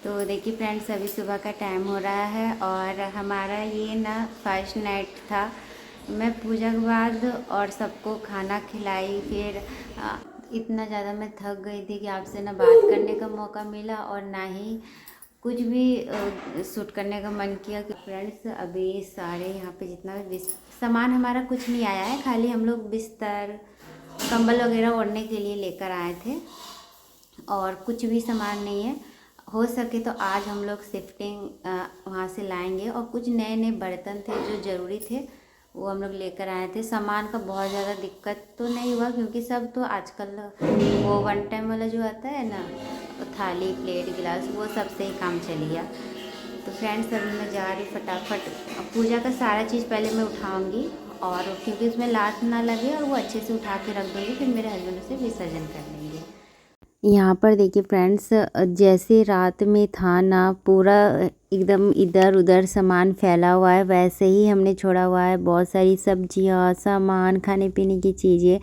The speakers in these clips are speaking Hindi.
तो देखिए फ्रेंड्स, अभी सुबह का टाइम हो रहा है और हमारा ये ना फर्स्ट नाइट था। मैं पूजा के बाद और सबको खाना खिलाई। फिर इतना ज़्यादा मैं थक गई थी कि आपसे ना बात करने का मौका मिला और ना ही कुछ भी शूट करने का मन किया। कि फ्रेंड्स, अभी सारे यहाँ पे जितना भी सामान हमारा कुछ नहीं आया है, खाली हम लोग बिस्तर कंबल वगैरह ओढ़ने के लिए लेकर आए थे और कुछ भी सामान नहीं है। हो सके तो आज हम लोग शिफ्टिंग वहाँ से लाएंगे और कुछ नए नए बर्तन थे जो ज़रूरी थे, वो हम लोग लेकर आए थे। सामान का बहुत ज़्यादा दिक्कत तो नहीं हुआ क्योंकि सब तो आजकल वो वन टाइम वाला जो आता है ना, थाली प्लेट गिलास, वो सब से ही काम चल गया। तो फ्रेंड्स, अभी मैं जा रही फटाफट पूजा का सारा चीज़ पहले मैं उठाऊँगी और क्योंकि उसमें लात ना लगे और वो अच्छे से उठा के रख दूँगी, फिर मेरे हस्बैंड उसे विसर्जन कर देंगे। यहाँ पर देखिए फ्रेंड्स, जैसे रात में था ना, पूरा एकदम इधर उधर सामान फैला हुआ है, वैसे ही हमने छोड़ा हुआ है। बहुत सारी सब्जियाँ, सामान, खाने पीने की चीज़ें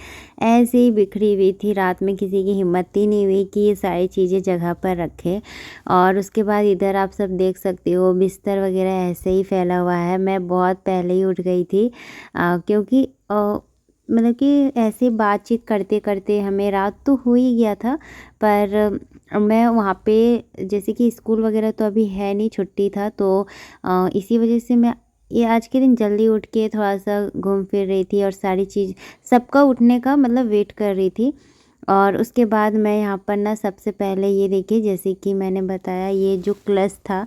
ऐसे ही बिखरी हुई थी। रात में किसी की हिम्मत ही नहीं हुई कि ये सारी चीज़ें जगह पर रखे। और उसके बाद इधर आप सब देख सकते हो, बिस्तर वगैरह ऐसे ही फैला हुआ है। मैं बहुत पहले ही उठ गई थी क्योंकि मतलब कि ऐसे बातचीत करते करते हमें रात तो हो ही गया था। पर मैं वहाँ पे, जैसे कि स्कूल वगैरह तो अभी है नहीं, छुट्टी था, तो इसी वजह से मैं ये आज के दिन जल्दी उठ के थोड़ा सा घूम फिर रही थी और सारी चीज़ सबका उठने का मतलब वेट कर रही थी। और उसके बाद मैं यहाँ पर ना सबसे पहले ये देखिए, जैसे कि मैंने बताया, ये जो कलश था।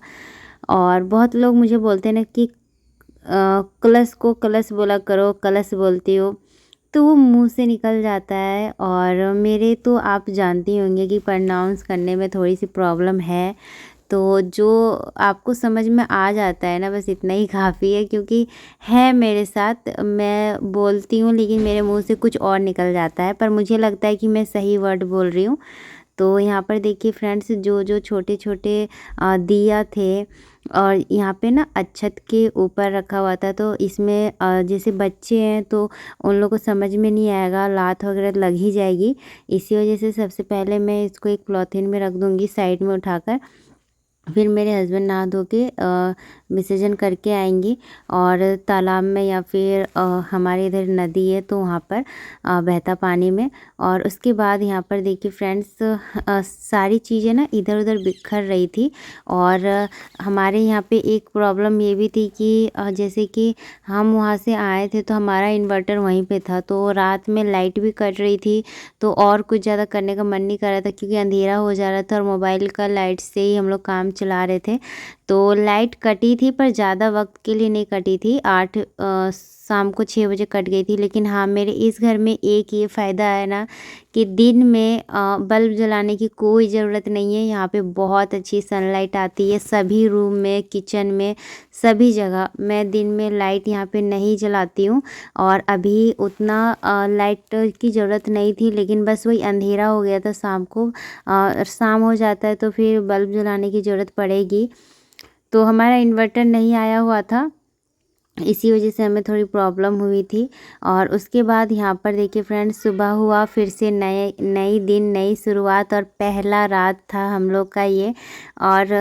और बहुत लोग मुझे बोलते हैं ना कि कलश को कलश बोला करो, कलश बोलती हो, तो वो मुंह से निकल जाता है। और मेरे तो आप जानती होंगे कि प्रोनाउंस करने में थोड़ी सी प्रॉब्लम है, तो जो आपको समझ में आ जाता है ना, बस इतना ही काफ़ी है। क्योंकि है मेरे साथ, मैं बोलती हूँ लेकिन मेरे मुंह से कुछ और निकल जाता है, पर मुझे लगता है कि मैं सही वर्ड बोल रही हूँ। तो यहाँ पर देखिए फ्रेंड्स, जो जो छोटे छोटे दिया थे और यहाँ पे ना अच्छत के ऊपर रखा हुआ था। तो इसमें जैसे बच्चे हैं तो उन लोगों को समझ में नहीं आएगा, लात वगैरह लग ही जाएगी। इसी वजह से सबसे पहले मैं इसको एक पॉलीथीन में रख दूँगी साइड में उठाकर। फिर मेरे हस्बैंड नहा धो के विसर्जन करके आएंगे और तालाब में या फिर हमारे इधर नदी है तो वहाँ पर बहता पानी में। और उसके बाद यहाँ पर देखिए फ्रेंड्स, सारी चीज़ें ना इधर उधर बिखर रही थी। और हमारे यहाँ पे एक प्रॉब्लम ये भी थी कि जैसे कि हम वहाँ से आए थे तो हमारा इन्वर्टर वहीं पे था, तो रात में लाइट भी कट रही थी। तो और कुछ ज़्यादा करने का मन नहीं कर रहा था क्योंकि अंधेरा हो जा रहा था और मोबाइल का लाइट से ही हम लोग काम चला रहे थे। तो लाइट कटी थी पर ज़्यादा वक्त के लिए नहीं कटी थी, शाम को 6 बजे कट गई थी। लेकिन हाँ, मेरे इस घर में एक ये फ़ायदा है ना कि दिन में बल्ब जलाने की कोई ज़रूरत नहीं है। यहाँ पे बहुत अच्छी सनलाइट आती है सभी रूम में, किचन में, सभी जगह। मैं दिन में लाइट यहाँ पे नहीं जलाती हूँ और अभी उतना लाइट की ज़रूरत नहीं थी, लेकिन बस वही अंधेरा हो गया था शाम को। शाम हो जाता है तो फिर बल्ब जलाने की ज़रूरत पड़ेगी। तो हमारा इन्वर्टर नहीं आया हुआ था, इसी वजह से हमें थोड़ी प्रॉब्लम हुई थी। और उसके बाद यहाँ पर देखिए फ्रेंड्स, सुबह हुआ, फिर से नई दिन नई शुरुआत और पहला रात था हम लोग का ये। और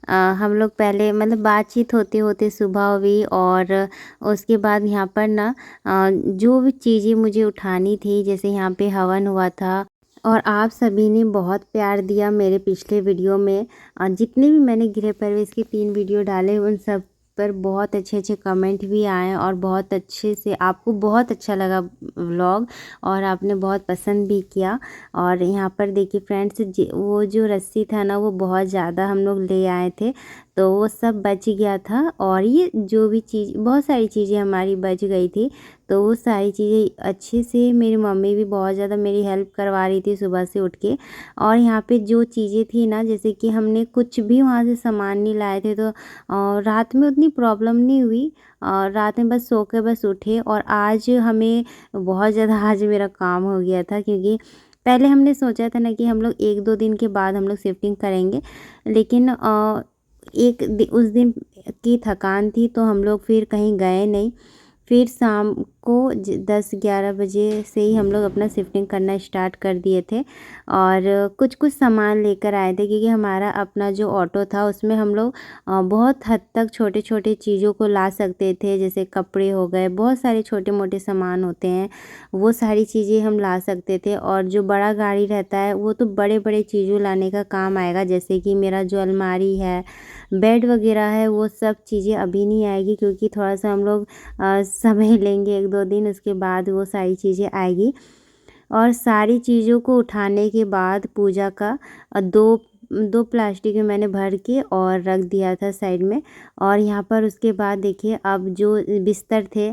हम लोग पहले मतलब बातचीत होते होते सुबह हुई। और उसके बाद यहाँ पर ना जो भी चीज़ें मुझे उठानी थी, जैसे यहाँ पे हवन हुआ था और आप सभी ने बहुत प्यार दिया मेरे पिछले वीडियो में। जितने भी मैंने गृह प्रवेश के 3 वीडियो डाले उन सब पर बहुत अच्छे अच्छे कमेंट भी आए और बहुत अच्छे से आपको बहुत अच्छा लगा व्लॉग और आपने बहुत पसंद भी किया। और यहाँ पर देखिए फ्रेंड्स, वो जो रस्सी था ना, वो बहुत ज़्यादा हम लोग ले आए थे, तो वो सब बच गया था। और ये जो भी चीज़, बहुत सारी चीज़ें हमारी बच गई थी, तो वो सारी चीज़ें अच्छे से मेरी मम्मी भी बहुत ज़्यादा मेरी हेल्प करवा रही थी सुबह से उठ के। और यहाँ पे जो चीज़ें थी ना, जैसे कि हमने कुछ भी वहाँ से सामान नहीं लाए थे, तो रात में उतनी प्रॉब्लम नहीं हुई। और रात में बस सो के बस उठे। और आज हमें बहुत ज़्यादा आज मेरा काम हो गया था क्योंकि पहले हमने सोचा था ना कि हम लोग 1-2 दिन के बाद हम लोग शिफ्टिंग करेंगे, लेकिन उस दिन की थकान थी तो हम लोग फिर कहीं गए नहीं। फिर शाम को 10-11 बजे से ही हम लोग अपना शिफ्टिंग करना स्टार्ट कर दिए थे और कुछ कुछ सामान लेकर आए थे, क्योंकि हमारा अपना जो ऑटो था उसमें हम लोग बहुत हद तक छोटे छोटे चीज़ों को ला सकते थे, जैसे कपड़े हो गए, बहुत सारे छोटे मोटे सामान होते हैं, वो सारी चीज़ें हम ला सकते थे। और जो बड़ा गाड़ी रहता है वो तो बड़े बड़े चीज़ों लाने का काम आएगा, जैसे कि मेरा जो अलमारी है, बेड वगैरह है, वो सब चीज़ें अभी नहीं आएगी, क्योंकि थोड़ा सा हम लोग समय लेंगे 1-2 दिन, उसके बाद वो सारी चीज़ें आएगी। और सारी चीज़ों को उठाने के बाद पूजा का दो दो प्लास्टिक में मैंने भर के और रख दिया था साइड में। और यहाँ पर उसके बाद देखिए, अब जो बिस्तर थे,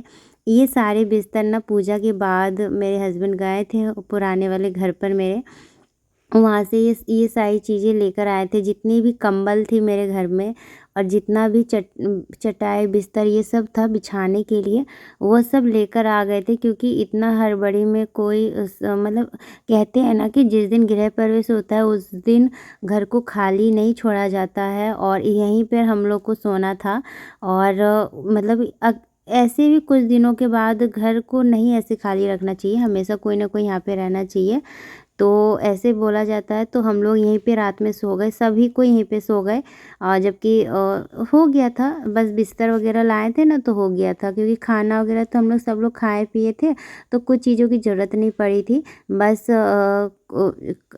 ये सारे बिस्तर ना पूजा के बाद मेरे हस्बैंड गए थे पुराने वाले घर पर मेरे, वहाँ से ये सारी चीज़ें लेकर आए थे। जितनी भी कंबल थी मेरे घर में और जितना भी चटाई बिस्तर ये सब था बिछाने के लिए, वो सब लेकर आ गए थे, क्योंकि इतना हड़बड़ी में कोई मतलब कहते हैं ना कि जिस दिन गृह प्रवेश होता है उस दिन घर को खाली नहीं छोड़ा जाता है, और यहीं पर हम लोग को सोना था। और मतलब ऐसे भी कुछ दिनों के बाद घर को नहीं ऐसे खाली रखना चाहिए, हमेशा कोई ना कोई यहाँ पे रहना चाहिए। तो ऐसे बोला जाता है, तो हम लोग यहीं पे रात में सो गए, सभी को यहीं पे सो गए। जबकि हो गया था, बस बिस्तर वगैरह लाए थे ना तो हो गया था, क्योंकि खाना वगैरह तो हम लोग सब लोग खाए पिए थे, तो कुछ चीज़ों की ज़रूरत नहीं पड़ी थी। बस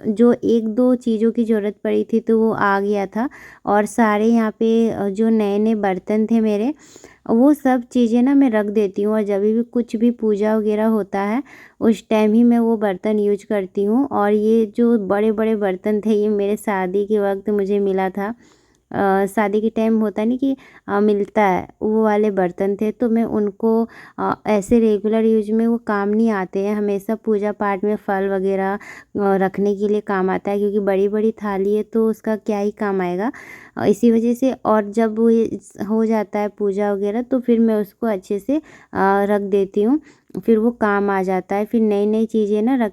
जो 1-2 चीज़ों की ज़रूरत पड़ी थी तो वो आ गया था। और सारे यहाँ पे जो नए नए बर्तन थे मेरे, वो सब चीज़ें ना मैं रख देती हूँ, और जब भी कुछ भी पूजा वगैरह होता है उस टाइम ही मैं वो बर्तन यूज करती हूँ। और ये जो बड़े बड़े बर्तन थे, ये मेरे शादी के वक्त मुझे मिला था। शादी के टाइम होता नहीं कि मिलता है, वो वाले बर्तन थे, तो मैं उनको ऐसे रेगुलर यूज में वो काम नहीं आते हैं, हमेशा पूजा पाठ में फल वगैरह रखने के लिए काम आता है, क्योंकि बड़ी बड़ी थाली है तो उसका क्या ही काम आएगा। इसी वजह से, और जब वो ये हो जाता है पूजा वगैरह, तो फिर मैं उसको अच्छे से रख देती हूँ, फिर वो काम आ जाता है, फिर नई नई चीज़ें ना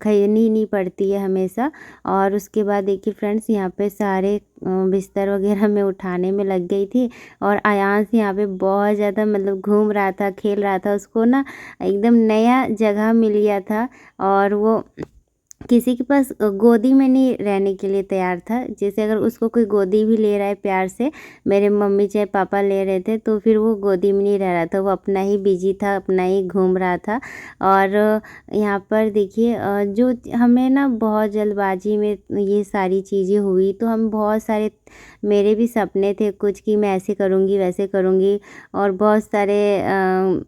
खरीदनी नहीं पड़ती है हमेशा। और उसके बाद देखिए फ्रेंड्स, यहाँ पे सारे बिस्तर वगैरह मैं उठाने में लग गई थी, और आयांश यहाँ पे बहुत ज़्यादा मतलब घूम रहा था, खेल रहा था, उसको ना एकदम नया जगह मिल गया था, और वो किसी के पास गोदी में नहीं रहने के लिए तैयार था। जैसे अगर उसको कोई गोदी भी ले रहा है प्यार से, मेरे मम्मी चाहे पापा ले रहे थे, तो फिर वो गोदी में नहीं रह रहा था, वो अपना ही बिजी था, अपना ही घूम रहा था। और यहाँ पर देखिए, जो हमें ना बहुत जल्दबाजी में ये सारी चीज़ें हुई, तो हम बहुत सारे, मेरे भी सपने थे कुछ कि मैं ऐसे करूँगी वैसे करूँगी, और बहुत सारे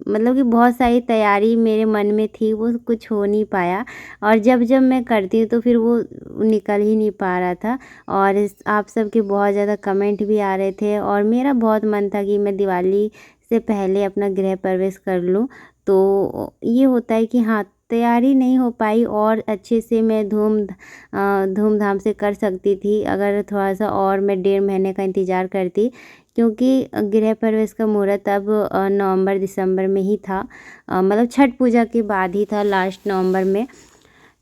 मतलब कि बहुत सारी तैयारी मेरे मन में थी, वो कुछ हो नहीं पाया। और जब जब मैं करती हूँ तो फिर वो निकल ही नहीं पा रहा था। और आप सबके बहुत ज़्यादा कमेंट भी आ रहे थे, और मेरा बहुत मन था कि मैं दिवाली से पहले अपना गृह प्रवेश कर लूँ। तो ये होता है कि हाँ, तैयारी नहीं हो पाई, और अच्छे से मैं धूमधाम से कर सकती थी अगर थोड़ा सा और मैं 1.5 महीने का इंतज़ार करती, क्योंकि गृह प्रवेश का मुहूर्त अब नवंबर दिसंबर में ही था, मतलब छठ पूजा के बाद ही था, लास्ट नवंबर में।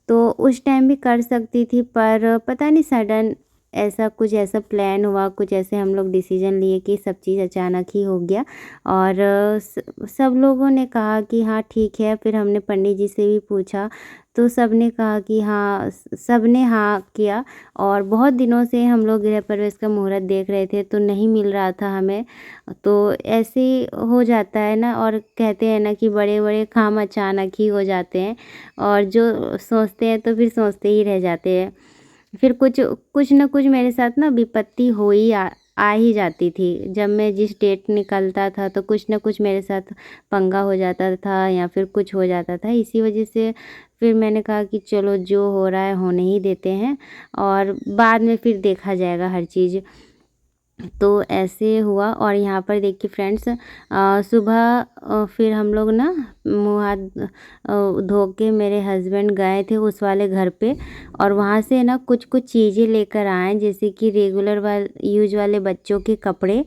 तो उस टाइम भी कर सकती थी, पर पता नहीं सडन ऐसा प्लान हुआ, कुछ ऐसे हम लोग डिसीजन लिए कि सब चीज़ अचानक ही हो गया। और सब लोगों ने कहा कि हाँ ठीक है, फिर हमने पंडित जी से भी पूछा, तो सब ने कहा कि हाँ, सब ने हाँ किया। और बहुत दिनों से हम लोग गृह प्रवेश का मुहूर्त देख रहे थे, तो नहीं मिल रहा था हमें। तो ऐसे ही हो जाता है ना, और कहते हैं ना कि बड़े बड़े काम अचानक ही हो जाते हैं, और जो सोचते हैं तो फिर सोचते ही रह जाते हैं। फिर कुछ कुछ ना कुछ मेरे साथ ना विपत्ति हो ही आ ही जाती थी। जब मैं जिस डेट निकलता था तो कुछ ना कुछ मेरे साथ पंगा हो जाता था, या फिर कुछ हो जाता था। इसी वजह से फिर मैंने कहा कि चलो जो हो रहा है होने ही देते हैं, और बाद में फिर देखा जाएगा हर चीज़। तो ऐसे हुआ। और यहाँ पर देखिए फ्रेंड्स, सुबह फिर हम लोग ना मुँह हाथ धो के मेरे हस्बैंड गए थे उस वाले घर पे, और वहाँ से ना कुछ कुछ चीज़ें लेकर आए, जैसे कि रेगुलर यूज वाले बच्चों के कपड़े,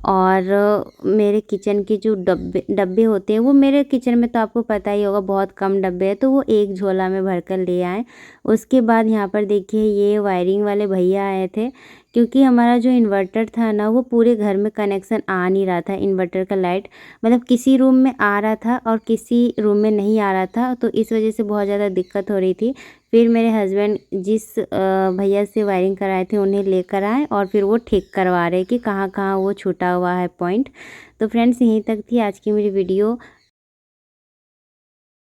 और मेरे किचन के जो डब्बे डब्बे होते हैं, वो मेरे किचन में तो आपको पता ही होगा बहुत कम डब्बे हैं, तो वो एक झोला में भर कर ले आए। उसके बाद यहाँ पर देखिए, ये वायरिंग वाले भैया आए थे, क्योंकि हमारा जो इन्वर्टर था ना वो पूरे घर में कनेक्शन आ नहीं रहा था। इन्वर्टर का लाइट मतलब किसी रूम में आ रहा था और किसी रूम में नहीं आ रहा था, तो इस वजह से बहुत ज़्यादा दिक्कत हो रही थी। फिर मेरे हस्बैंड जिस भैया से वायरिंग कराए थे उन्हें लेकर आए और फिर वो ठीक करवा रहे कि कहाँ कहाँ वो छूटा हुआ है पॉइंट। तो फ्रेंड्स यहीं तक थी आज की मेरी वीडियो।